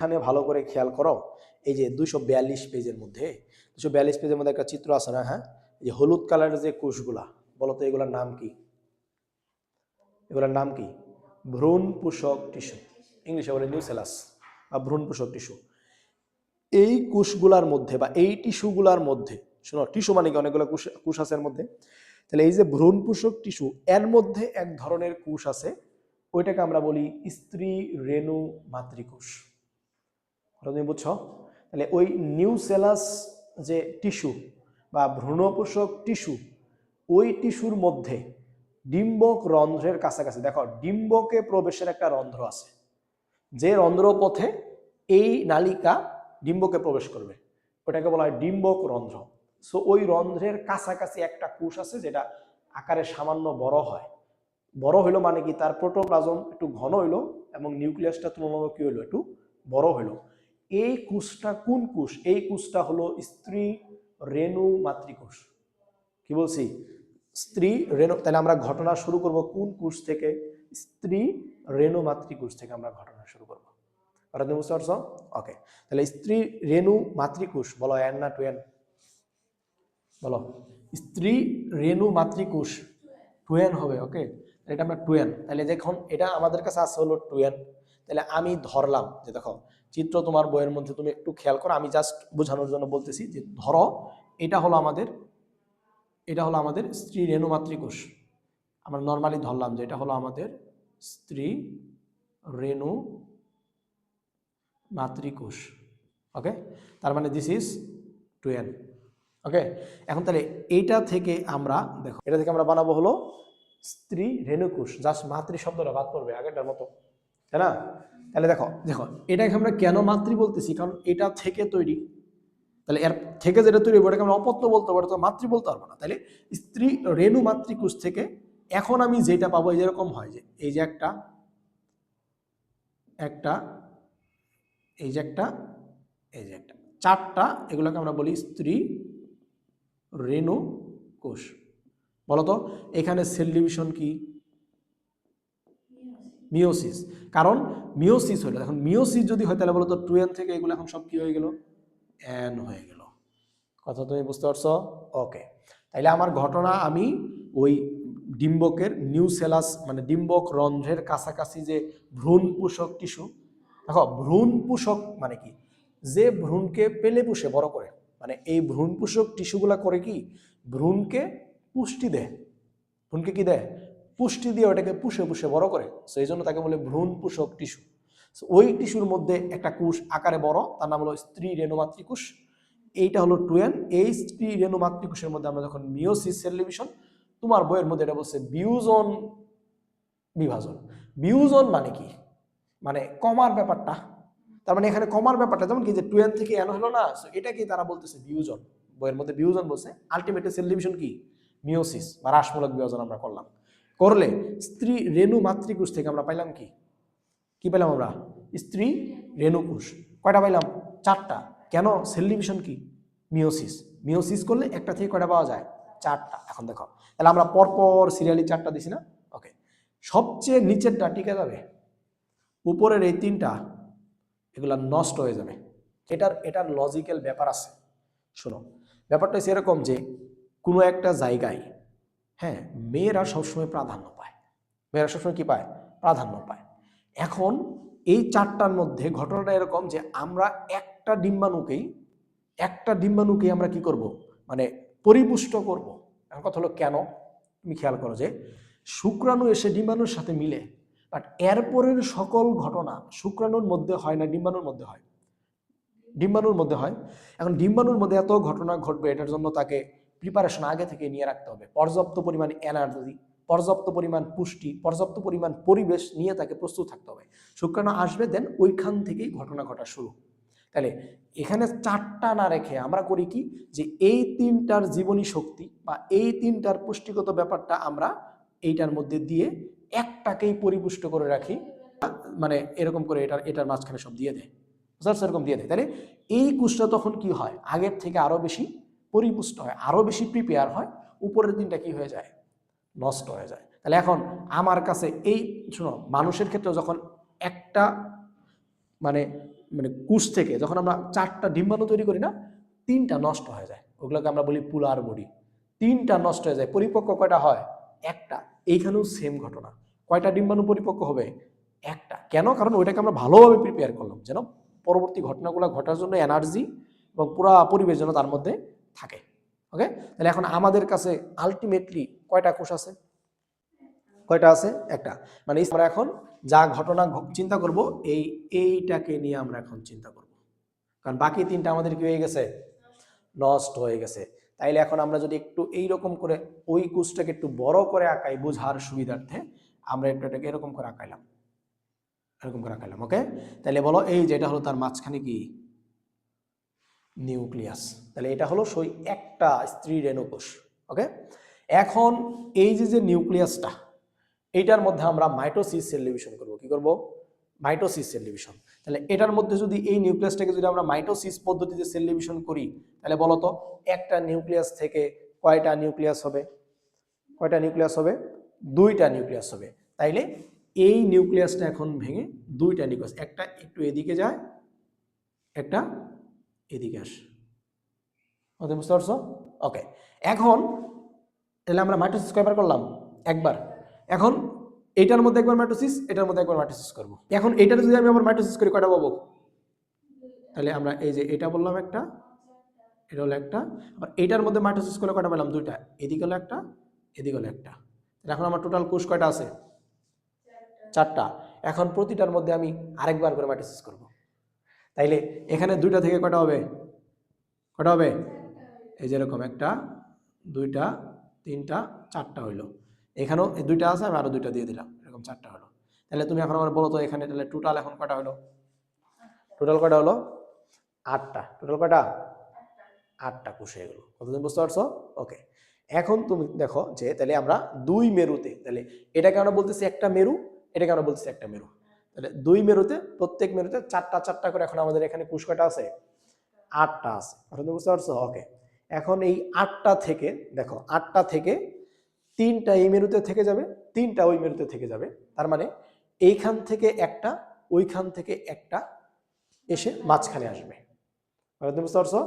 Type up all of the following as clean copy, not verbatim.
এখানে ভালো করে খেয়াল করো, এই যে 242 পেজের মধ্যে 242 পেজের মধ্যে একটা চিত্র আছে না? হ্যাঁ, এই যে হলুদ কালারের যে কোষগুলা, বলো তো এগুলোর নাম কি? এগুলোর নাম কি? ভ্রূণ পোষক টিস্যু, ইংলিশে বলে নিউসেলাস বা ভ্রূণ পোষক টিস্যু। এই কোষগুলার মধ্যে বা এই টিস্যুগুলার মধ্যে, শোনো টিস্যু মানে কি অনেকগুলো কোষ আছে এর মধ্যে, তাহলে এই যে ভ্রূণ পোষক টিস্যু এর মধ্যে এক ধরনের কোষ আছে, ওইটাকে আমরা বলি স্ত্রী রেণু মাতৃকোষ। তুমি বুঝছো? তাহলে ওই নিউসেলাস যে টিস্যু বা ভ্রূণপোষক টিস্যু, ওই টিস্যুর মধ্যে ডিম্বক রন্ধ্রের কাছাকাছি দেখো ডিম্বকে প্রবেশের একটা রন্ধ্র আছে, যে রন্ধ্র পথে এই নালিকা ডিম্বকে প্রবেশ করবে ওটাকে বলা হয় ডিম্বক রন্ধ্র। সো ওই রন্ধ্রের কাছাকাছি একটা কোষ আছে যেটা আকারে সামান্য বড় হয়। বড় হইলো মানে কি, তার প্রোটোপ্লাজম একটু ঘন হইলো এবং নিউক্লিয়াসটা তুলনামূলক কি হইলো, একটু বড় হইলো। এই কোষটা কোন কোষ? এই কোষটা হলো স্ত্রী রেণু মাতৃকোষ। কি বলছি? স্ত্রী রেণু। তাহলে আমরা ঘটনা শুরু করব কোন কোষ থেকে? স্ত্রী রেণু মাতৃকোষ থেকে আমরা ঘটনা শুরু করব। কথা তুমি বুঝতে পারছো? ওকে, তাহলে স্ত্রী রেণু মাতৃকোষ বলো, এন না টু এন? বলো, স্ত্রী রেণু মাতৃকোষ টু এন হবে। ওকে, এটা আমরা টু এন। তাহলে দেখুন এটা আমাদের কাছে আছে হলো টু এন। তাহলে আমি ধরলাম যে দেখো চিত্র তোমার বইয়ের মধ্যে তুমি একটু খেয়াল করো, আমি জাস্ট বোঝানোর জন্য বলতেছি যে ধরো এটা হলো আমাদের স্ত্রী রেণু মাতৃকোষ। আমরা নর্মালি ধরলাম যে এটা হলো আমাদের স্ত্রী রেণু মাতৃকোষ। ওকে, তার মানে দিস ইজ টু এন। ওকে, এখন তাহলে এইটা থেকে আমরা দেখো এটা থেকে আমরা বানাবো হলো স্ত্রী রেণুকোষ, জাস্ট মাতৃ শব্দটা বাদ পড়বে আগেরটার মতো, তাই না? তাহলে দেখো দেখো এটাকে আমরা কেন মাতৃ বলতেছি, কারণ এটা থেকে তৈরি। তাহলে এর থেকে যেটা তৈরি হবে ওটাকে আমরা অপত্য বলতে পারবো, মাতৃ বলতে পারবো না। তাহলে স্ত্রী রেণু মাতৃকোষ থেকে এখন আমি যেটা পাবো যেরকম হয় যে এই যে একটা এই যে একটা এই যে একটা চারটা, এগুলোকে আমরা বলি স্ত্রী রেণু কোষ। বলতো এখানে সেল ডিভিশন কি? মিওসিস। কারণ মিওসিস হলো, এখন মিওসিস যদি হয় তাহলে বলতো টু এন থেকে এগুলো এখন সব কি হয়ে গেল? এন হয়ে গেল। কথা তুমি বুঝতে পারছো? ওকে, তাইলে আমার ঘটনা আমি ওই ডিম্বকের নিউসেলাস মানে ডিম্বক রন্ধ্রের কাছাকাছি যে ভ্রূণ পোষক টিস্যু, দেখো ভ্রূণ পোষক মানে কি, যে ভ্রূণকে পেলে পুষে বড় করে, মানে এই ভ্রূণ পোষক টিস্যুগুলা করে কি, ভ্রূণকে পুষ্টি দেয়। ভ্রূণকে কি দেয়? পুষ্টি দিয়ে ওটাকে পুষে পুষে বড় করে। সো এই জন্য তাকে বলে ভ্রূণ পোষক টিস্যু। ওই টিস্যুর মধ্যে একটা কোষ আকারে বড়, তার নাম হলো স্ত্রী রেণু মাতৃকোষ। এইটা হলো টু এন। এই স্ত্রী রেণু মাতৃকোষের মধ্যে আমরা যখন মিওসিস সেল ডিভিশন, তোমার বইয়ের মধ্যে এটা বলছে বিউজন বিভাজন। বিউজন মানে কি, মানে কমার ব্যাপারটা। তার মানে এখানে কমার ব্যাপারটা যেমন কি যে টু এন থেকে এন হলো না, এটাকেই তারা বলতেছে বিউজন। বইয়ের মধ্যে বিউজন বলছে। আলটিমেটলি সেল ডিভিশন কি? মিওসিস বা হ্রাসমূলক বিভাজন আমরা করলাম। করলে স্ত্রী রেণু মাতৃকোষ থেকে আমরা পাইলাম কি? কি পেলাম আমরা? স্ত্রী রেণুকোষ। কয়টা পাইলাম? চারটা। কেন? সেল ডিভিশন কি? মিওসিস। মিওসিস করলে একটা থেকে কয়টা পাওয়া যায়? চারটা। এখন দেখো তাহলে আমরা পরপর সিরিয়ালি চারটা দিছি না? ওকে, সবচেয়ে নিচেরটা টিকে যাবে, উপরের এই তিনটা এগুলা নষ্ট হয়ে যাবে। এটার লজিক্যাল ব্যাপার আছে। শোনো, ব্যাপারটা হচ্ছে এরকম যে কোনো একটা জায়গায়, হ্যাঁ, মেয়েরা সবসময় প্রাধান্য পায়। মেয়েরা সবসময় কি পায়? প্রাধান্য পায়। এখন এই চারটার মধ্যে ঘটনাটা এরকম যে আমরা একটা ডিম্বাণুকেই আমরা কি করব, মানে পরিপুষ্ট করব। এখন কথা হলো কেন, তুমি খেয়াল করো যে শুক্রাণু এসে ডিম্বাণুর সাথে মিলে, বাট এরপরের সকল ঘটনা শুক্রাণুর মধ্যে হয় না, ডিম্বাণুর মধ্যে হয়। ডিম্বাণুর মধ্যে হয়। এখন ডিম্বাণুর মধ্যে এত ঘটনা ঘটবে, এটার জন্য তাকে প্রিপারেশন আগে থেকে নিয়ে রাখতে হবে। পর্যাপ্ত পরিমাণ এনার্জি, পর্যাপ্ত পরিমাণ পুষ্টি, পর্যাপ্ত পরিমাণ পরিবেশ নিয়ে তাকে প্রস্তুত থাকতে হবে। শুক্রাণু আসবে, দেন ওইখান থেকেই ঘটনা ঘটা শুরু। তাহলে এখানে চারটা না রেখে আমরা করি কি, যে এই তিনটার জীবনী শক্তি বা এই তিনটার পুষ্টিগত ব্যাপারটা আমরা এইটার মধ্যে দিয়ে একটাকেই পরিপুষ্ট করে রাখি, মানে এরকম করে এটার মাঝখানে সব দিয়ে দেয়, এরকম দিয়ে দেয়। তাহলে এই কোষটা তখন কি হয়, আগের থেকে আরো বেশি পরিপুষ্ট হয়, আরো বেশি প্রিপেয়ার হয়, উপরের দিনটা কি হয়ে যায়? নষ্ট হয়ে যায়। তাহলে এখন আমার কাছে এই, শুনো, মানুষের ক্ষেত্রে যখন একটা মানে মানে কোষ থেকে যখন আমরা 4টা ডিম্বাণু তৈরি করি না, 3টা নষ্ট হয়ে যায়, ওগুলোকে আমরা বলি পুলার বডি। 3টা নষ্ট হয়ে যায়, পরিপক্ক কয়টা হয়? একটা। এইখানেও সেম ঘটনা, কয়টা ডিম্বাণু পরিপক্ক হবে? একটা। কেন? কারণ ওইটাকে আমরা ভালোভাবে প্রিপেয়ার করলাম যেন পরবর্তী ঘটনাগুলো ঘটার জন্য এনার্জি এবং পুরা পরিবেশ যেন তার মধ্যে থাকে। ওকে, তাহলে এখন আমাদের কাছে আলটিমেটলি কয়টা কোষ আছে? কয়টা আছে? একটা। মানে আমরা এখন যা ঘটনা চিন্তা করব এইটাকে নিয়ে আমরা এখন চিন্তা করব, কারণ বাকি 3টা আমাদের কি হয়ে গেছে? নষ্ট হয়ে গেছে। তাইলে এখন আমরা যদি একটু এইরকম করে ওই কোষটাকে একটু বড় করে আঁকাই বোঝার সুবিধার্থে, আমরা একটু এটাকে এরকম করে আঁকাইলাম, এরকম করে আঁকাইলাম। ওকে, তাহলে বলো এই যে এটা হলো তার মাঝখানে কি? নিউক্লিয়াস। তাহলে এটা হলো সেই একটা স্ত্রী রেণুকোষ। ওকে, এখন এই যে নিউক্লিয়াসটা, এইটার মধ্যে আমরা মাইটোসিস সেল ডিভিশন করব। কি করব? Mitosis cell division. তাহলে এটার মধ্যে যদি এই নিউক্লিয়াসটাকে যদি আমরা মাইটোসিস পদ্ধতিতে সেল ডিভিশন করি, তাহলে বলো তো একটা নিউক্লিয়াস থেকে কয়টা নিউক্লিয়াস হবে? কয়টা নিউক্লিয়াস হবে? 2টা নিউক্লিয়াস হবে। তাইলে এই নিউক্লিয়াসটা এখন ভেঙে 2টা নিউক্লিয়াস, একটা একটু এদিকে যায়, একটা এদিকে আসে। বুঝতে পারছো? ওকে, এখন তাহলে আমরা মাইটোসিস কয়বার করলাম? একবার। এখন এটার মধ্যে একবার মাইটোসিস, এটার মধ্যে একবার মাইটোসিস করব। এখন এটার যদি আমি আবার মাইটোসিস করি কয়টা পাবো? তাহলে আমরা এই যে এটা বললাম একটা, এটা হলো একটা, আবার এটার মধ্যে মাইটোসিস করলে কয়টা পেলাম? 2টা। এদিকে হলো একটা, এদিকে হলো একটা। এখন আমার টোটাল কোষ কয়টা আছে? 4টা। এখন প্রতিটার মধ্যে আমি আরেকবার করে মাইটোসিস করব। তাইলে এখানে 2টা থেকে কয়টা হবে? কয়টা হবে? এই যে এরকম 1টা 2টা 3টা 4টা হইলো। এখানেও 2টা আছে, আমি আরো 2টা দিয়ে দিলাম, এরকম 4টা হলো। তাহলে তুমি এখন আমার বলো তো এখানে তাহলে টোটাল এখন কয়টা হলো? টোটাল কয়টা হলো? 8টা। টোটাল কয়টা? 8টা কোষ হয়ে গেল। কতদিন বুঝতে পারছো? ওকে, এখন তুমি দেখো যে তাহলে আমরা 2 মেরুতে, তাহলে এটাকে আমরা বলতেছি একটা মেরু, এটাকে আমরা বলতেছি একটা মেরু। তাহলে 2 মেরুতে, প্রত্যেক মেরুতে 4টা 4টা করে এখন আমাদের এখানে কোষ কয়টা আছে? 8টা আছে। কতদিন বুঝতে পারছো? ওকে, এখন এই 8টা থেকে দেখো, 8টা থেকে 3টা এই মেরুতে থেকে যাবে, 3টা ওই মেরুতে থেকে যাবে। তার মানে এইখান থেকে একটা, ওইখান থেকে একটা এসে মাঝখানে আসবে। বুঝতে পারছো?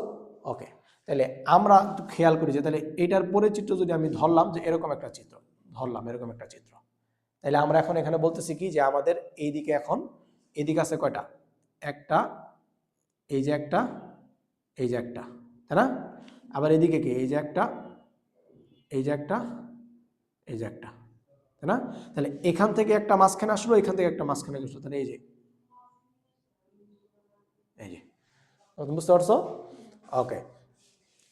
ওকে, তাহলে আমরা খেয়াল করি যে তাহলে এটার পরে চিত্র যদি আমি ধরলাম যে এরকম একটা চিত্র ধরলাম, এরকম একটা চিত্র, তাহলে আমরা এখন এখানে বলতেছি কি যে আমাদের এইদিকে এখন এদিকে আছে কয়টা? একটা, এই যে একটা, এই যে একটা, তাই না? আবার এদিকে কি? এই যে একটা, এই যে একটা, এই যে একটা, তাই না? তাহলে এখান থেকে একটা মাঝখানে আসলো, এখান থেকে একটা মাঝখানে আসলো, তাহলে এই যে এই যে, বুঝতে পারছো? ওকে,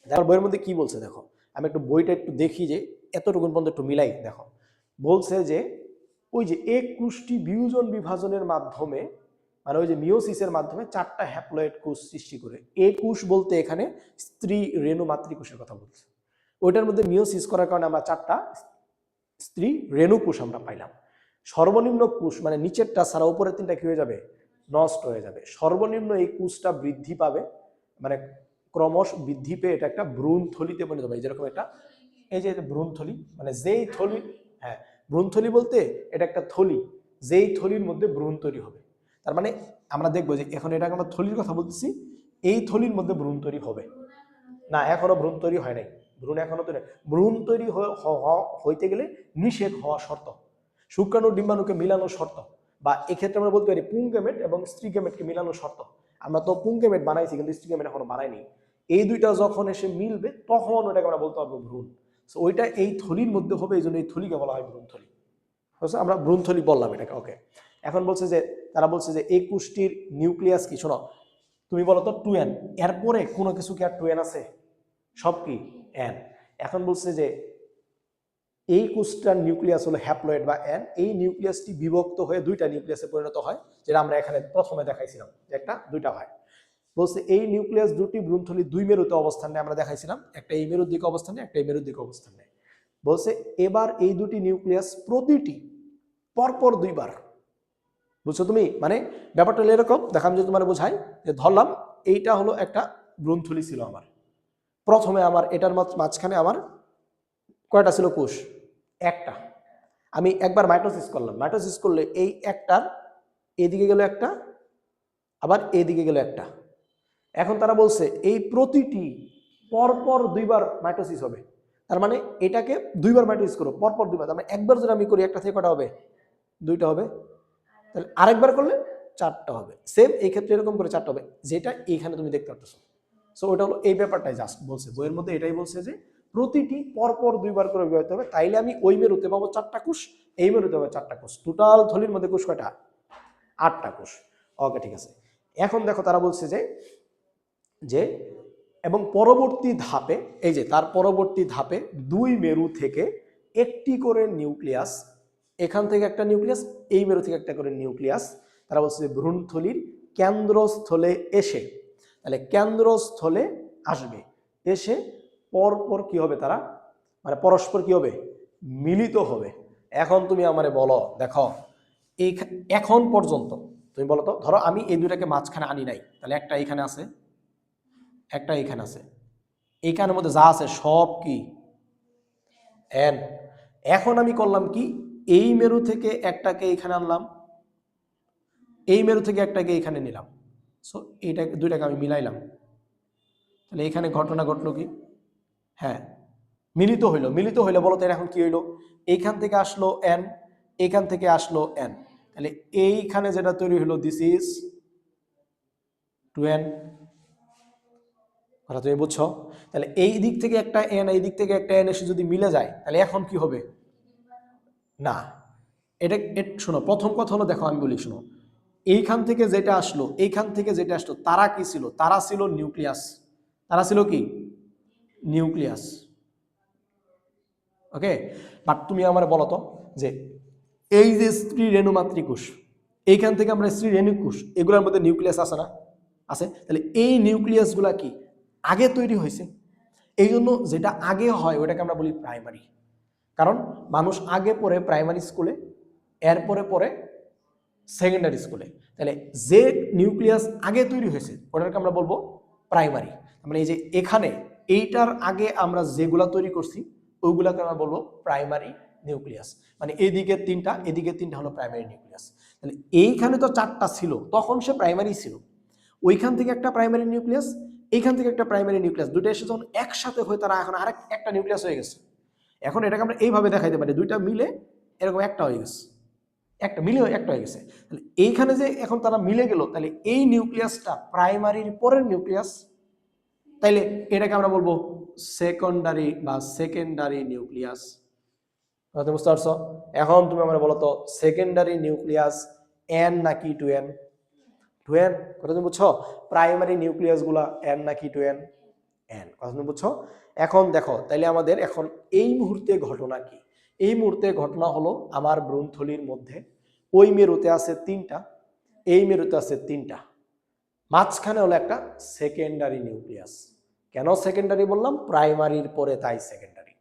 দেখো বইয়ের মধ্যে কি বলছে দেখো, আমি একটু বইটা একটু দেখি যে এতটুকু পর্যন্ত একটু মিলাই। দেখো বলছে যে ওই যে এক কোষটি বিয়োজন বিভাজনের মাধ্যমে, মানে ওই যে মিওসিসের মাধ্যমে 4টা হ্যাপ্লয়েড কোষ সৃষ্টি করে। এ কোষ বলতে এখানে স্ত্রী রেণু মাতৃকোষের কথা বলছে। ওইটার মধ্যে মিওসিস করার কারণে আমরা 4টা স্ত্রী রেণু কোষ আমরা পাইলাম। সর্বনিম্ন কোষ মানে নিচেরটা ছাড়া উপরের 3টা কি হয়ে যাবে? নষ্ট হয়ে যাবে। সর্বনিম্ন এই কোষটা বৃদ্ধি পাবে, মানে ক্রমশ বৃদ্ধি পেয়ে এটা একটা ভ্রূণথলিতে পরিণত হবে। যেরকম একটা, এই যে ভ্রূণথলি, মানে যেই থলি, হ্যাঁ ভ্রূণথলি বলতে এটা একটা থলি, যেই থলির মধ্যে ভ্রূণ তৈরি হবে। তার মানে আমরা দেখবো যে এখন এটাকে আমরা থলির কথা বলতেছি, এই থলির মধ্যে ভ্রূণ তৈরি হবে না, এখনো ভ্রূণ তৈরি হয় নাই, ভ্রূণ এখনো তৈরি, ভ্রূণ তৈরি হইতে গেলে নিষেক হওয়া শর্ত, শুক্রাণু ডিম্বাণুকে মিলানো শর্ত, বা এক্ষেত্রে আমরা বলতে পারি পুংগেমেট এবং স্ত্রী গেমেটকে মিলানো শর্ত। আমরা তো পুংগেমেট বানাইছি কিন্তু স্ত্রী গেমেট এখনো বানাইনি। এই দুইটা যখন এসে মিলবে তখন ওটাকে আমরা বলতে পারবো ভ্রূণ। ওইটা এই থলির মধ্যে হবে, এই জন্য এই থলিকে বলা হয় ভ্রূণথলি। আমরা ভ্রূণথলি বললাম এটাকে। ওকে, এখন বলছে যে তারা বলছে যে এই কোষটির নিউক্লিয়াস কি? শোনো, তুমি বলো তো 2n, এরপরে কোনো কিছু কি আর 2n আছে? সব কি n। এখন বলছে যে এই কোষটার নিউক্লিয়াস হলো হ্যাপ্লয়েড বা n, এই নিউক্লিয়াসটি বিভক্ত হয়ে 2টা নিউক্লিয়াসে পরিণত হয়, যেটা আমরা এখানে প্রথমে দেখাইছিলাম যে একটা 2টা হয়। বলছে এই নিউক্লিয়াস 2টি ভ্রূণথলি 2 মেরুতে অবস্থান নেয়, আমরা দেখাইছিলাম, একটা এই মেরুর দিকে অবস্থান নেয়, একটা এই মেরুর দিকে অবস্থান নেয়। বলছে এবার এই 2টি নিউক্লিয়াস প্রতিটি পরপর 2বার, বুঝছো তুমি? মানে ব্যাপারটা হলো এরকম, দেখাম যে তোমার বোঝাই, যে ধরলাম এইটা হলো একটা ভ্রূণথলি ছিল আমার, প্রথমে আমার এটার মাঝখানে আমার কয়টা ছিল কোষ? একটা। আমি একবার মাইটোসিস করলাম, মাইটোসিস করলে এই একটার এদিকে গেল একটা, আবার এইদিকে গেল একটা। এখন তারা বলছে এই প্রতিটি পরপর দুইবার মাইটোসিস হবে, তার মানে এটাকে দুইবার মাইটোসিস করো, পরপর দুইবার, তার মানে একবার যদি আমি করি একটা থেকে কটা হবে, দুইটা হবে, তাহলে আরেকবার করলে চারটা হবে। সেম এই ক্ষেত্রে এরকম করে চারটা হবে, যেটা এইখানে তুমি দেখতে পাচ্ছ। সো ওটা হলো এই ব্যাপারটাই জাস্ট বলছে, বইয়ের মধ্যে এটাই বলছে যে প্রতিটি পরপর দুইবার করে বিবাহিত হবে, তাইলে আমি ওই মেরুতে পাবো চারটা কোষ, এই মেরুতে পাবো চারটা কোষ। টোটাল থলির মধ্যে কোষ কয়টা? 8টা কোষ। ওকে, ঠিক আছে। এখন দেখো তারা বলছে যে এবং পরবর্তী ধাপে, এই যে তার পরবর্তী ধাপে দুই মেরু থেকে একটি করে নিউক্লিয়াস, এখান থেকে একটা নিউক্লিয়াস, এই মেরু থেকে একটা করে নিউক্লিয়াস, তারা বলছে যে ভ্রূণথলির কেন্দ্রস্থলে এসে, তাহলে কেন্দ্রস্থলে আসবে, এসে পরপর কি হবে, তারা মানে পরস্পর কি হবে, মিলিত হবে। এখন তুমি আমারে বলো, দেখো এখন পর্যন্ত তুমি বলো তো, ধরো আমি এই দুটাকে মাঝখানে আনি নাই, তাহলে একটা এখানে আছে, একটা এখানে আছে, এইখানের মধ্যে যা আছে সব কি এন। এখন আমি করলাম কি, এই মেরু থেকে একটাকে এখানে আনলাম, এই মেরু থেকে একটাকে এখানে নিলাম, সো এইটা দুইটাকে আমি মিলাইলাম, তাহলে এখানে ঘটনা ঘটলো কি, হ্যাঁ মিলিত হইলো। মিলিত হইলো বলো তো এখন কি হইলো, এইখান থেকে আসলো এন, এইখান থেকে আসলো এন, তাহলে এইখানে যেটা তৈরি হলো দিস ইজ 2n। কথা তুমি বুঝছো? তাহলে এই দিক থেকে একটা এন, এই দিক থেকে একটা এন এসে যদি মিলে যায়, তাহলে এখন কি হবে না, এটা শোনো, প্রথম কথা হলো, দেখো আমি বলি শোনো, এইখান থেকে যেটা আসলো, এইখান থেকে যেটা আসলো, তারা কি ছিল, তারা ছিল নিউক্লিয়াস, তারা ছিল কি নিউক্লিয়াস। ওকে, বাট তুমি আমার বলো তো যে এই যে স্ত্রী রেণুমাতৃ কোষ, এইখান থেকে আমরা স্ত্রী রেণু কোষ, এগুলোর মধ্যে নিউক্লিয়াস আছে না, আছে, তাহলে এই নিউক্লিয়াসগুলা কি আগে তৈরি হয়েছে, এই জন্য যেটা আগে হয় ওটাকে আমরা বলি প্রাইমারি। কারণ মানুষ আগে পড়ে প্রাইমারি স্কুলে, এরপরে পড়ে সেকেন্ডারি স্কুলে, তাহলে যে নিউক্লিয়াস আগে তৈরি হয়েছে ওটাকে আমরা বলবো প্রাইমারি। মানে এই যে এখানে এইটার আগে আমরা যেগুলা তৈরি করছি ওইগুলাকে আমরা বলবো প্রাইমারি নিউক্লিয়াস। মানে এদিকে তিনটা, এদিকে তিনটা হলো প্রাইমারি নিউক্লিয়াস। তাহলে এইখানে তো চারটা ছিল, তখন সে প্রাইমারি ছিল, ওইখান থেকে একটা প্রাইমারি নিউক্লিয়াস, এইখান থেকে একটা প্রাইমারি নিউক্লিয়াস, দুটো এসে যখন একসাথে হয়ে তারা এখন আরেক একটা নিউক্লিয়াস হয়ে গেছে। এখন এটাকে আমরা এইভাবে দেখাইতে পারি, দুইটা মিলে এরকম একটা হয়ে গেছে, একটা মিলে একটা হয়ে গেছে। তাহলে এইখানে যে এখন তারা মিলে গেল, তাহলে এই নিউক্লিয়াসটা প্রাইমারির পরের নিউক্লিয়াস, তাইলে এটাকে আমরা বলবো সেকেন্ডারি বা সেকেন্ডারি নিউক্লিয়াস। বুঝতে পারছো? এখন তুমি আমার বলো তো, সেকেন্ডারি নিউক্লিয়াস এন নাকি 2n? 2n। কথা তুমি বুঝছো? প্রাইমারি নিউক্লিয়াস গুলা এন নাকি 2n? এন। কথা তুমি বুঝছো? এখন দেখো, তাইলে আমাদের এখন এই মুহূর্তে ঘটনা কি? এই মুহূর্তে ঘটনা হলো আমার ভ্রূণথলির মধ্যে ওই মেরুতে আছে 3টা, এই মেরুতে আছে 3টা, মাঝখানে হলো একটা সেকেন্ডারি নিউক্লিয়াস। কেন সেকেন্ডারি বললাম? প্রাইমারির পরে তাই সেকেন্ডারি।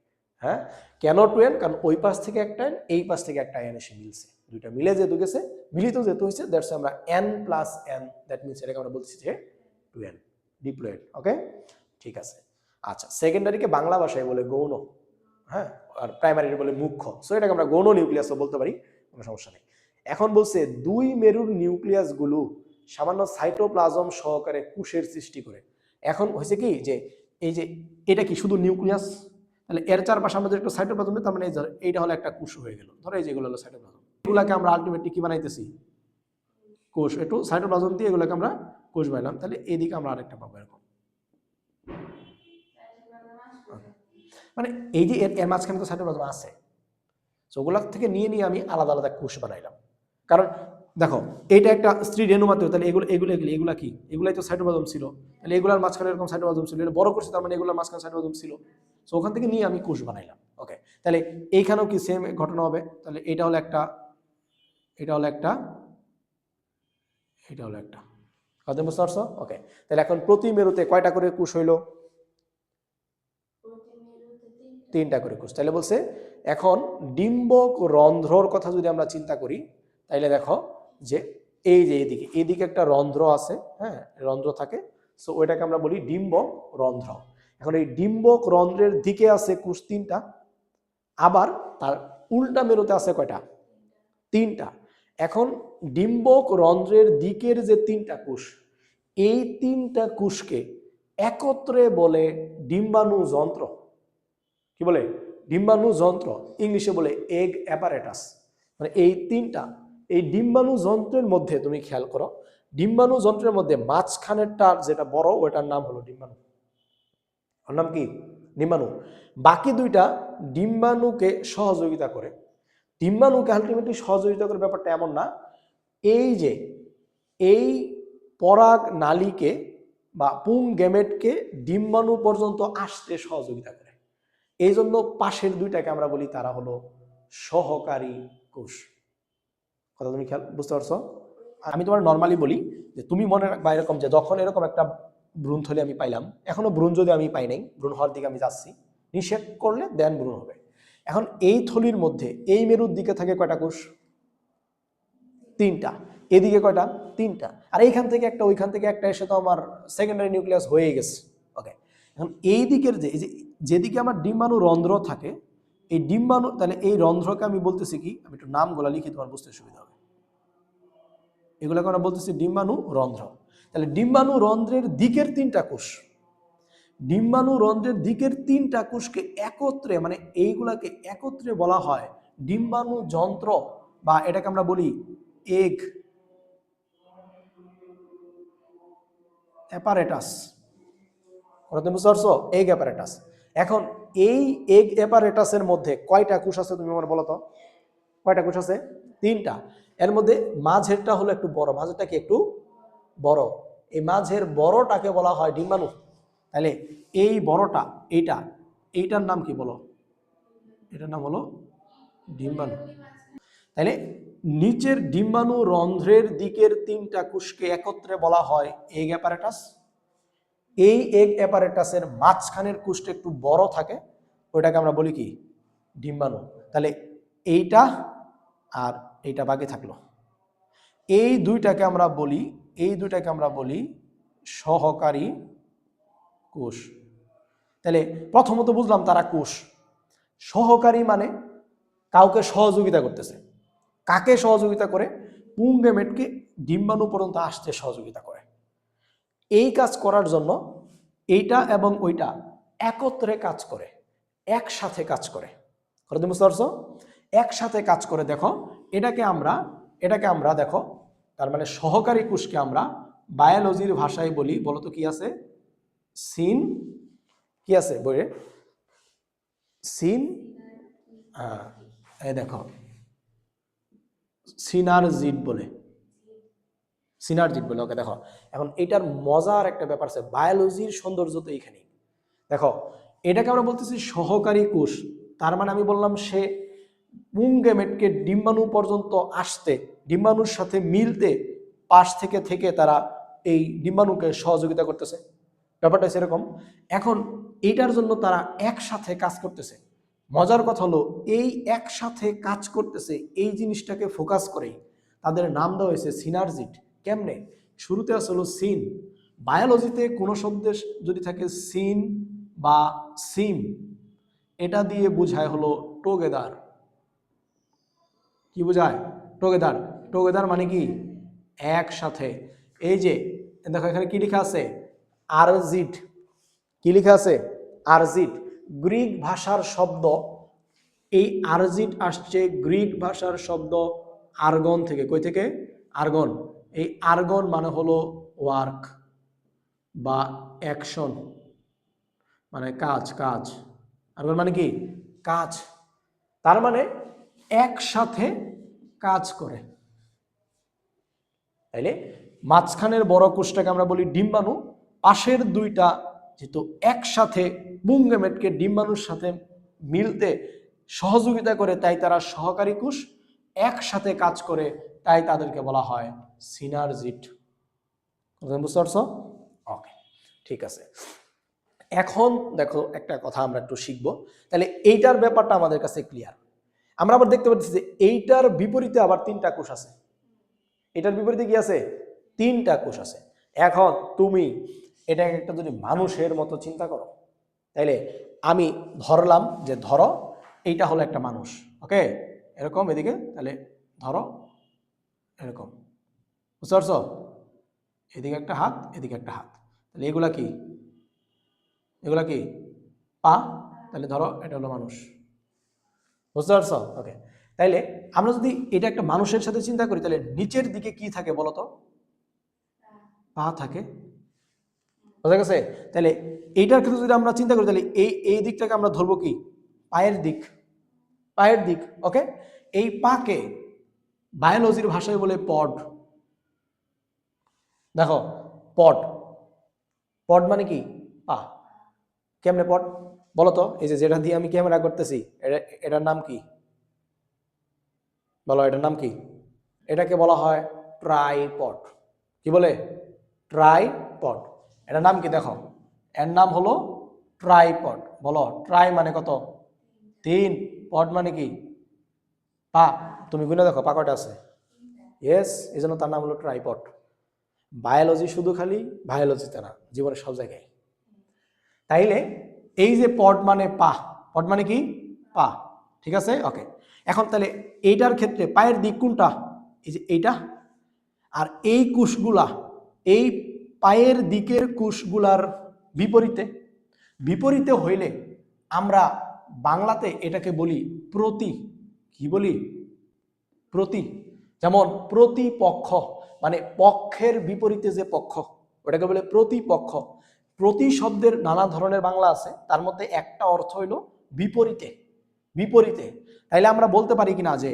হ্যাঁ, কেন 2n? কারণ ওই পাশ থেকে একটা এন, এই পাশ থেকে একটা এন এসে মিলছে, দুইটা মিলে যেহেতু গেছে, মিলিত যেহেতু হয়েছে, দ্যাটস আমরা n plus n, that means এটাকে আমরা বলছি যে 2n ডিপ্লয়েড। ওকে, ঠিক আছে। আচ্ছা, সেকেন্ডারিকে বাংলা ভাষায় বলে গৌণ, হ্যাঁ, আর প্রাইমারি বলে মুখ্য। সো এটাকে আমরা গৌণ নিউক্লিয়াসও বলতে পারি, কোনো সমস্যা নেই। এখন বলছে দুই মেরুর নিউক্লিয়াস গুলো সামান্য সাইটোপ্লাজম সহকারে কোষের সৃষ্টি করে। এখন হয়েছে কি যে এই যে এটা কি শুধু নিউক্লিয়াস, তাহলে এর চারপাশে আমাদের একটা সাইটোপ্লাজম, তার মানে এইটা হলো একটা কোষ হয়ে গেল। ধরো এই যেগুলো হলো সাইটোপ্লাজম, এগুলাকে আমরা আলটিমেটলি কি বানাইতেছি? কোষ। একটু সাইটোপ্লাজম দিয়ে এগুলোকে আমরা কোষ বানাইলাম, তাহলে এইদিকে আমরা আরেকটা পাবো এরকম। মানে এই যে এর মাঝখানে তো সাইটোপ্লাজম আছে, ওগুলা থেকে নিয়ে নিয়ে আমি আলাদা আলাদা কোষ বানাইলাম। কারণ দেখো, এইটা একটা স্ত্রী রেণুমাত্র, তাহলে এগুলা কি? এগুলাই তো সাইটোপ্লাজম ছিল, তাহলে এগুলার মাঝখানে এরকম সাইটোপ্লাজম ছিল, এটা বড় করছে, তার মানে এগুলোর মাঝখানে সাইটোপ্লাজম ছিল। সো ওখান থেকে নিয়ে আমি কোষ বানাইলাম। ওকে, তাহলে এইখানেও কি সেম ঘটনা হবে? তাহলে এটা হলো একটা, এটা হলো একটা, এটা হলো একটা। কথা বুঝতে পারছো? ওকে, তাহলে এখন প্রতি মেরুতে কয়টা করে কোষ হইলো? 3টা করে কোষ। তাহলে বলছে এখন ডিম্বক রন্ধ্রর কথা যদি আমরা চিন্তা করি, তাইলে দেখো যে এই যে এইদিকে একটা রন্ধ্র আছে, হ্যাঁ, রন্ধ্র থাকে, সো ওইটাকে আমরা বলি ডিম্বক রন্ধ্র। এখন এই ডিম্বক রন্ধ্রের দিকে আছে কোষ 3টা, আবার তার উল্টা মেরুতে আছে কয়টা? 3টা। এখন ডিম্বক রন্ধ্রের দিকের যে তিনটা কোষ, এই তিনটা কোষকে একত্রে বলে ডিম্বাণু যন্ত্র। কি বলে? ডিম্বাণু যন্ত্র, ইংলিশে বলে এগ অ্যাপারেটাস। মানে এই তিনটা, এই ডিম্বাণু যন্ত্রের মধ্যে তুমি খেয়াল করো, ডিম্বাণু যন্ত্রের মধ্যে মাঝখানেরটা যেটা বড় ওটার নাম হলো ডিম্বাণু। ওর নাম কি? ডিম্বাণু। বাকি দুইটা ডিম্বাণুকে সহযোগিতা করে। ডিম্বাণুকে আলটিমেটলি সহযোগিতা করে ব্যাপারটা এমন না, এই যে এই পরাগ নালীকে বা পুং গ্যামেটকে ডিম্বাণু পর্যন্ত আসতে সহযোগিতা করে। এই জন্য পাশের দুইটাকে আমরা বলি তারা হলো সহকারী কোষ। কথা তুমি খেয়াল বুঝতে পারছো? আমি তোমার নর্মালি বলি যে তুমি মনে রাখবা এরকম যে যখন এরকম একটা ভ্রূণথলি আমি পাইলাম, এখনো ভ্রূণ যদি আমি পাই নাই, ভ্রূণ হওয়ার দিকে আমি যাচ্ছি, নিষেধ করলে দেন ভ্রূণ হবে। এখন এই থলির মধ্যে এই মেরুর দিকে থাকে কয়টা কোষ? তিনটা। এদিকে কয়টা? তিনটা। আর এইখান থেকে একটা, ওইখান থেকে একটা এসে তো আমার সেকেন্ডারি নিউক্লিয়াস হয়ে গেছে। ওকে, এখন এই দিকের যেদিকে আমার ডিম্বাণু রন্ধ্র থাকে, এই ডিম্বাণু, তাহলে এই রন্ধ্রকে আমি বলতেছি কি, আমি একটু নামগুলো লিখি তোমার বুঝতে সুবিধা হবে। এগুলোকে আমরা বলতেছি ডিম্বাণু রন্ধ্র। তাহলে ডিম্বাণু রন্ধ্রের দিকের তিনটা কোষ, ডিম্বাণু রন্ধ্রের দিকের তিনটা কোষকে একত্রে, মানে এইগুলাকে একত্রে বলা হয় ডিম্বাণু যন্ত্র, বা এটাকে আমরা বলি এগ অ্যাপারেটাস। বুঝতে পারছো? Egg apparatus. এখন এই এগ অ্যাপারেটাসের মধ্যে কয়টা কোষ আছে তুমি আমার বলো তো? কয়টা কোষ আছে? তিনটা। এর মধ্যে মাঝেরটা হলো একটু বড়, মাঝেরটা কি একটু বড়, এই মাঝের বড়টাকে বলা হয় ডিম্বাণু। তাহলে এই বড়টা, এইটার নাম কি বলো? এটার নাম হলো ডিম্বাণু। তাহলে নিচের ডিম্বাণু রন্ধ্রের দিকের তিনটা কোষকে একত্রে বলা হয় এগ অ্যাপারেটাস। এই এগ অ্যাপারেটাসের মাঝখানের কোষটা একটু বড় থাকে, ওইটাকে আমরা বলি কি? ডিম্বাণু। তাহলে এইটা আর এইটা বাকি থাকলো, এই দুইটাকে আমরা বলি সহকারী কোষ। তাহলে প্রথমত বুঝলাম তারা কোষ। সহকারী মানে কাউকে সহযোগিতা করতেছে। কাকে সহযোগিতা করে? পুং গ্যামেটকে ডিম্বাণু পর্যন্ত আসতে সহযোগিতা করে। এই কাজ করার জন্য এইটা এবং ওইটা একত্রে কাজ করে, একসাথে কাজ করে। বুঝতে পারছো? একসাথে কাজ করে। দেখো, এটাকে আমরা দেখো, তার মানে সহকারী কোষকে আমরা বায়োলজির ভাষায় বলি, বলতো কি আছে? সিন, কি আছে বইয়ে? সিন, এই দেখো সিনারজিড বলে, ওকে দেখো। এখন এটার মজার একটা ব্যাপার আছে, বায়োলজির সৌন্দর্য তো এইখানেই। দেখো, এটাকে আমরা বলতেছি সহকারী কোষ। তার মানে আমি বললাম সে পুং গ্যামেটকে ডিম্বাণু পর্যন্ত আসতে, ডিম্বাণুর সাথে মিলতে পাশ থেকে তারা এই ডিম্বাণুকে সহযোগিতা করতেছে। ব্যাপারটা সেরকম। এখন এইটার জন্য তারা একসাথে কাজ করতেছে। মজার কথা হলো, এই একসাথে কাজ করতেছে এই জিনিসটাকে ফোকাস করেই তাদের নাম দেওয়া হয়েছে সিনারজিড। কেমনে? শুরুতে আসলে সিন। বায়োলজিতে কোনো শব্দে যদি থাকে সিন বা সিম, এটা দিয়ে বোঝায় হলো টুগেদার। কি বোঝায়? টুগেদার। টুগেদার মানে কি? একসাথে। এই যে দেখো এখানে কি লেখা আছে? আরজিড। কি লেখা আছে? আরজিড। গ্রিক ভাষার শব্দ, এই আরজিড আসছে গ্রিক ভাষার শব্দ আর্গন থেকে। কই থেকে? আর্গন। এই আর্গন মানে হলো ওয়ার্ক বা অ্যাকশন, মানে কাজ। আর্গন মানে কি? কাজ। তার মানে একসাথে কাজ করে। তাইলে মাঝখানের বড় কোষটাকে আমরা বলি ডিম্বাণু, পাশের দুইটা যেহেতু একসাথে পুং গ্যামেটকে ডিম্বাণুর সাথে মিলতে সহযোগিতা করে, তাই তারা সহকারী কোষ। একসাথে কাজ করে, তাই তাদেরকে বলা হয় সিনারজিড। বুঝতে পারছো? ওকে, ঠিক আছে। এখন দেখো একটা কথা আমরা একটু শিখবো। তাহলে এইটার ব্যাপারটা আমাদের কাছে ক্লিয়ার। আমরা আবার দেখতে পাচ্ছি যে এইটার বিপরীতে আবার তিনটা কোষ আছে। এটার বিপরীতে কি আছে? তিনটা কোষ আছে। এখন তুমি এটা একটা যদি মানুষের মতো চিন্তা করো, তাইলে আমি ধরলাম যে ধরো এইটা হলো একটা মানুষ। ওকে, এরকম এদিকে, তাহলে ধরো এরকম, বুঝতে পারছো? এদিকে একটা হাত, এদিকে একটা হাত, তাহলে এগুলা কি? এগুলা কি? পা। তাহলে ধরো এটা হলো মানুষ, বুঝতে পারছো? ওকে, তাইলে আমরা যদি এটা একটা মানুষের সাথে চিন্তা করি, তাহলে নিচের দিকে কি থাকে বলো তো? পা থাকে, বোঝা গেছে? তাহলে এইটার ক্ষেত্রে যদি আমরা চিন্তা করি, তাহলে এই দিকটাকে আমরা ধরবো কি? পায়ের দিক, পায়ের দিক। ওকে, এই পাকে বায়োলজির ভাষায় বলে পড। দেখো, পড, পড মানে কি? পা। কেমনে পড বলো তো? এই যে যেটা দিয়ে আমি ক্যামেরা করতেছি, এটার নাম কি বলো? এটার নাম কি? এটাকে বলা হয় ট্রাইপড। কি বলে? ট্রাইপড। এটার নাম কি দেখো? এর নাম হলো ট্রাইপড। বলো, ট্রাই মানে কত? 3। পড মানে কি? পা। তুমি গুনে দেখো পা কয়টা আছে? ইয়েস, এই জন্য তার নাম হলো ট্রাইপড। বায়োলজি শুধু খালি বায়োলজিতে না, জীবনের সব জায়গায়। তাইলে এই যে পড মানে পা, পড মানে কি? পা, ঠিক আছে? ওকে, এখন তাহলে এইটার ক্ষেত্রে পায়ের দিক কোনটা? এই যে এইটা। আর এই কোষগুলা, এই পায়ের দিকের কোষগুলার বিপরীতে, বিপরীতে হইলে আমরা বাংলাতে এটাকে বলি প্রতি। কি বলি? প্রতি। যেমন প্রতিপক্ষ, মানে পক্ষের বিপরীতে যে পক্ষ, ওটাকে বলে প্রতিপক্ষ। প্রতি শব্দের নানা ধরনের বাংলা আছে, তার মধ্যে একটা অর্থ হইল বিপরীতে, বিপরীতে। তাইলে আমরা বলতে পারি কিনা যে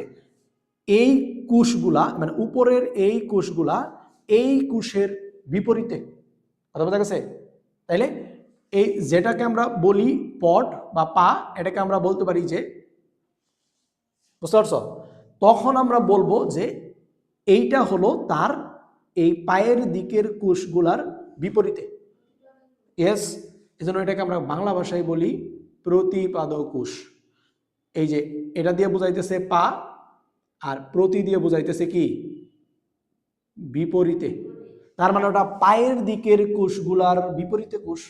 এই কোষগুলা, মানে উপরের এই কোষগুলা এই কোষের বিপরীতে, কথা বোঝা গেছে? তাইলে এই যেটাকে আমরা বলি পড বা পা, এটাকে আমরা বলতে পারি যে, বুঝতে পারছো? তখন আমরা বলবো যে এইটা হলো তার এই পায়ের দিকের কোষগুলার বিপরীতে। ইয়েস, এজন্য এটাকে আমরা বাংলা ভাষায় বলি প্রতিপাদ কোষ। এই যে এটা দিয়ে বুঝাইতেছে পা, আর প্রতি দিয়ে বুঝাইতেছে কি? বিপরীতে। তার মানে ওটা পায়ের দিকের কোষগুলার বিপরীতে কোষ।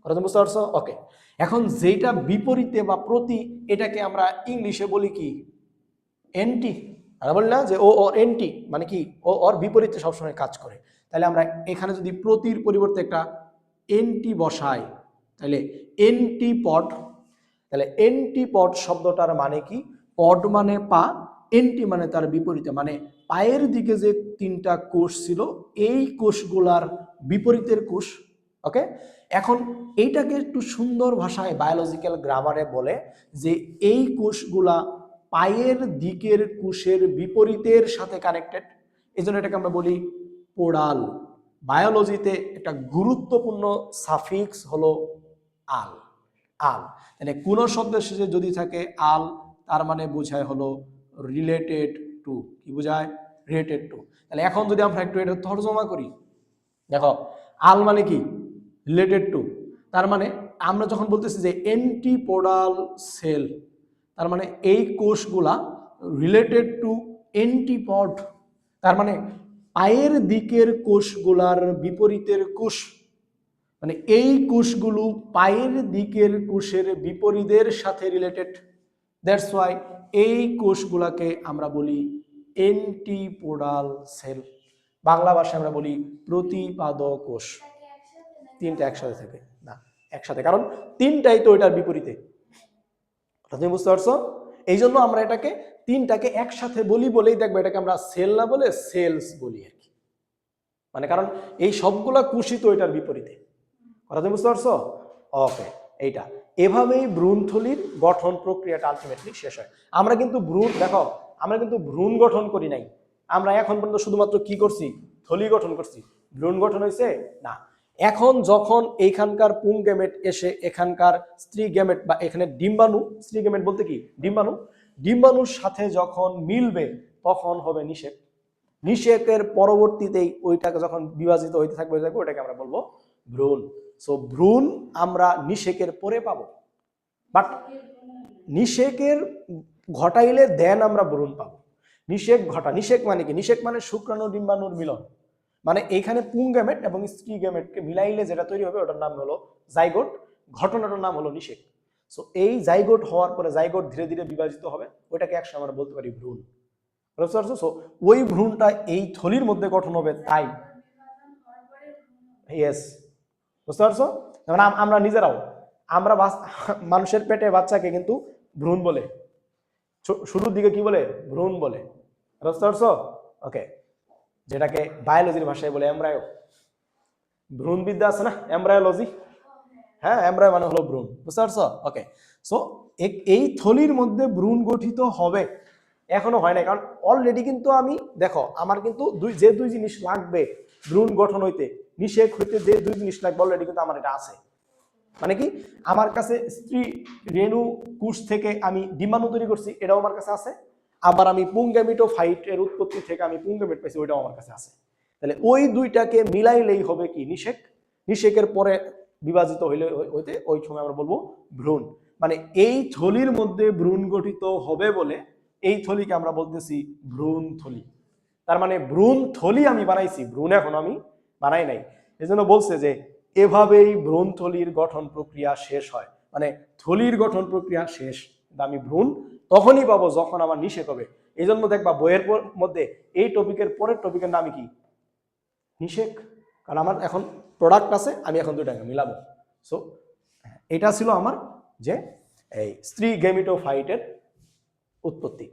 কথা বুঝতে পারছো? ওকে, এখন যেটা বিপরীতে বা প্রতি, এটাকে আমরা ইংলিশে বলি কি? এন্টি। আমরা বলি না যে ও ওর এন্টি, মানে কি? ও ওর বিপরীতে সবসময় কাজ করে। তাহলে আমরা এখানে যদি প্রতির পরিবর্তে একটা এন্টি বসাই, তাহলে এন্টিপড। তাহলে এন্টিপড শব্দটার মানে কি? পড মানে পা, এন্টি মানে তার বিপরীতে, মানে পায়ের দিকে যে 3টা কোষ ছিল, এই কোষগুলার বিপরীতের কোষ। ওকে, এখন এইটাকে একটু সুন্দর ভাষায় বায়োলজিক্যাল গ্রামারে বলে যে এই কোষগুলা পায়ের দিকের কোষের বিপরীতের সাথে কানেক্টেড, এই জন্য এটাকে আমরা বলি পোডাল। বায়োলজিতে একটা গুরুত্বপূর্ণ সাফিক্স হলো আল। আল, মানে কোন শব্দের শেষে যদি থাকে আল, তার মানে বোঝায় হলো রিলেটেড টু। কি বোঝায়? Related to. তাহলে এখন যদি আমরা একটু এটা তর্জমা করি, দেখো আল মানে কি? Related to. তার মানে আমরা যখন বলতেছি যে এন্টিপোডাল সেল, তার মানে এই কোষগুলা রিলেটেড টু এন্টিপড, তার মানে পায়ের দিকের কোষগুলার বিপরীতের কোষ, মানে এই কোষগুলো পায়ের দিকের কোষের বিপরীতের সাথে রিলেটেড। দ্যাটস ওয়াই এই কোষগুলাকে আমরা বলি এন্টিপোডাল সেল। বাংলা ভাষায় আমরা বলি প্রতিপাদ কোষ। 3টা একসাথে থাকে না, একসাথে, কারণ 3টাই তো এটার বিপরীতে। তুমি বুঝতে পারছো? এই জন্য আমরা এটাকে 3টাকে একসাথে বলি বলেই দেখবো এটাকে আমরা সেল না বলে সেলস বলি আর কি, মানে কারণ এই সবগুলা কোষই তো এটার বিপরীতে। কথা তুমি বুঝতে পারছো? ওকে, এইটা এভাবেই ভ্রূণথলির গঠন প্রক্রিয়াটা আলটিমেটলি শেষ হয়। আমরা কিন্তু ভ্রূণ, দেখো আমরা কিন্তু ভ্রূণ গঠন করি নাই, আমরা এখন পর্যন্ত শুধুমাত্র কি করছি? থলি গঠন করছি। ভ্রূণ গঠন হয়েছে না। এখন যখন এইখানকার পুং গ্যামেট এসে এখানকার স্ত্রী গ্যামেট, বা এখানে ডিম্বাণু, স্ত্রী গ্যামেট বলতে কি? ডিম্বাণু, ডিম্বাণুর সাথে যখন মিলবে তখন হবে নিষেক। নিষেকের পরবর্তীতেই ওইটাকে যখন বিভাজিত হইতে থাকবে ওটাকে আমরা বলবো ভ্রূণ। সো ভ্রূণ আমরা নিষেকের পরে পাবো, বাট নিষেকের ঘটাইলে দেন আমরা ভ্রূণ পাবো। নিষেক ঘটা, নিষেক মানে কি? নিষেক মানে শুক্রাণু ডিম্বাণুর মিলন, মানে এইখানে পুং গ্যামেট এবং স্ত্রী গ্যামেটকে মিলাইলে যেটা তৈরি হবে ওটার নাম হলো জাইগোট, ঘটনাটার নাম হলো নিষেক। সো এই জাইগোট হওয়ার পরে জাইগোট ধীরে ধীরে বিভাজিত হবে, ওইটাকে একসময় আমরা বলতে পারি ভ্রূণ। বুঝতে পারছো? সো ওই ভ্রূণটা এই থলির মধ্যে গঠন হবে, তাই ইয়েস, বুঝতে পারছো? যেমন আমরা নিজেরাও আমরা মানুষের পেটে বাচ্চাকে কিন্তু ভ্রূণ বলে, শুরুর দিকে কি বলে? ভ্রূণ বলে, বুঝতে পারছো? ওকে, যেটাকে বায়োলজির ভাষায় বলে এমব্রায়ো। ভ্রূণবিদ্যা আছে না, এমব্রায়োলজি, হ্যাঁ, এমব্রায়ো মানে হলো ভ্রূণ, বুঝতে পারছো? ওকে, সো এই থলির মধ্যে ভ্রূণ গঠিত হবে, এখনো হয় না, কারণ অলরেডি কিন্তু আমি দেখো আমার কিন্তু যে দুই জিনিস লাগবে ভ্রূণ গঠন হইতে, নিষেক হইতে যে দুই জিনিস লাগবে অলরেডি কিন্তু আমার এটা আছে। মানে কি, আমার কাছে স্ত্রী রেণু কোষ থেকে আমি ডিম্বাণু তৈরি করছি, এটাও আমার কাছে আছে। আবার আমি পুংগেমিটোফাইট এর উৎপত্তি থেকে আমি পুংগেমিট পাইছি, ওইটাও আমার কাছে আছে। তাহলে ওই দুইটাকে মিলাইলেই হবে কি? নিষেক। নিষেকের পরে বিভাজিত হইলে হইতে ওই সময় আমরা বলবো ভ্রূণ। মানে এই থলির মধ্যে ভ্রূণ গঠিত হবে বলে এই থলিকে আমরা বলতেছি ভ্রূণ থলি। তার মানে ভ্রূণ থলি আমি বানাইছি, ভ্রূণ এখন আমি বানাই নাই। এজন্য বলছে যে এভাবেই ভ্রূণ থলির গঠন প্রক্রিয়া শেষ হয়, মানে থলির গঠন প্রক্রিয়া শেষ, আমি ভ্রূণ তখনই পাবো যখন আমার নিষেক হবে। এই জন্য দেখবা বইয়ের মধ্যে এই টপিকের পরের টপিকের নাম কি? নিষেক। কারণ আমার এখন প্রোডাক্ট আছে, আমি এখন দুইটাকে মিলাবো। সো এটা ছিল আমার যে এই স্ত্রী গেমিটোফাইটের উৎপত্তি।